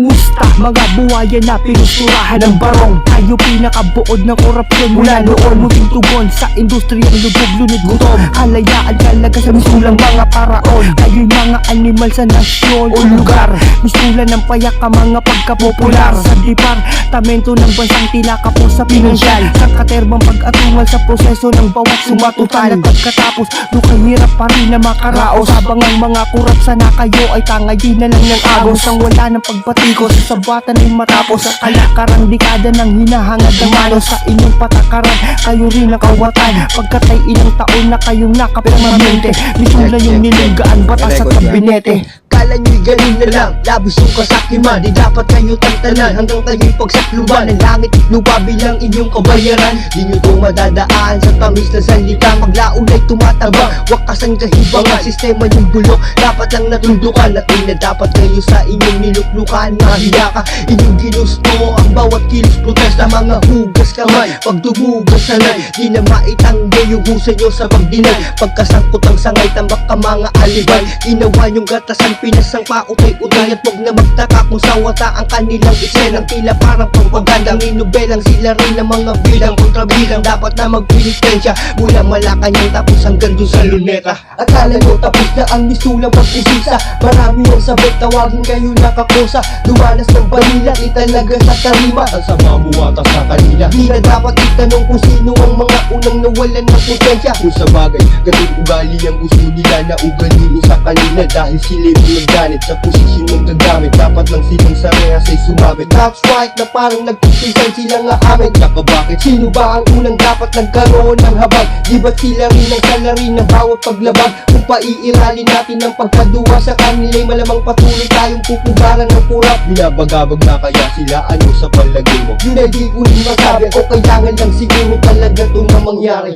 Kumusta mga buhayan na pinusturahan ng barong? Tayo pinakabuod ng korupsyon mula noon. Muting tugon sa industriyang lubog, lunod gutom. Kalayaan talaga sa misulang mga paraon. Tayo'y mga animal sa nasyon o lugar. Misulan ng payak ka mga pagkapopular. Sa departamento ng bansang tila kapo sa pinansyal. Sa katerbang pag-atungal sa proseso ng bawat sumatutal. At pagkatapos lukahirap pa rin na makaraos. Habang ang mga kurap sana kayo ay tangayin na lang ng agos. Ang wala ng pagbatikos sa sabatan ay matapos. Sa kalakarang dekada ng hinahangad ng manos. Sa inyong patakaran kayo rin nakawatan. Pagkatay ilang taon na kayong nakapermanente. Misulan yung niligaan batas sa kabinete. Kala nyo'y ganun na lang, labis yung kasakiman. Di dapat kayo tantanan hanggang tayo'y pagsakluban. Ang langit at lupa bilang inyong kabayaran. Di nyo to madadaan sa tamis na salita. Paglaon ay tumatabang, wakasan kahibangan. Sistema yung bulok, dapat lang natundukan. At na dapat kayo sa inyong niluklukan. Mahiya ka, inyong ginusto ang bawat kilos protesta. Mga hugas kamay, pagdumugas sanay. Di na maitanggi yung husay nyo sa pagdinay. Pagkasangkot ang sangay, tambak ka mga alibay. Ginawa yung gatasan, pinasang pautay-utay. At huwag na magtaka kung sawata ang kanilang iksenang tila parang pangpagandang inubelang sila rin ng mga bilang kontrabilang. Dapat na magpinitensya mula Malacanang tapos hanggang dun sa Luneta. Akala nyo tapos na ang misulang pag-usisa. Marami ang sabot, tawagin kayo nakakosa. Dumanas ng balila, italaga sa tarima. Ang sama muwata sa kanila. Di na dapat itanong kung sino ang mga unang nawalan ng potensya. Kung sa bagay, ganun ugali ang gusto nila na ugaliin sa kanila. Dahil sila nagganit sa posisyon ng gagamit. Dapat lang silang sa rehas ay sumabit. That's right, na parang nagpipisan sila nga amin. Tsaka bakit? Sino ba ang unang dapat nagkaroon ng habag? Di ba't sila rin ang salarin ng bawat paglabag? Kung paiiralin natin ang pagkaduwa sa kanila'y malamang patuloy tayong pupugaran ng kurap. Binabagabag na kaya sila, ano sa palagay mo? Yun ay di ko rin masabi o kailangan lang siguro talaga ito na mangyari.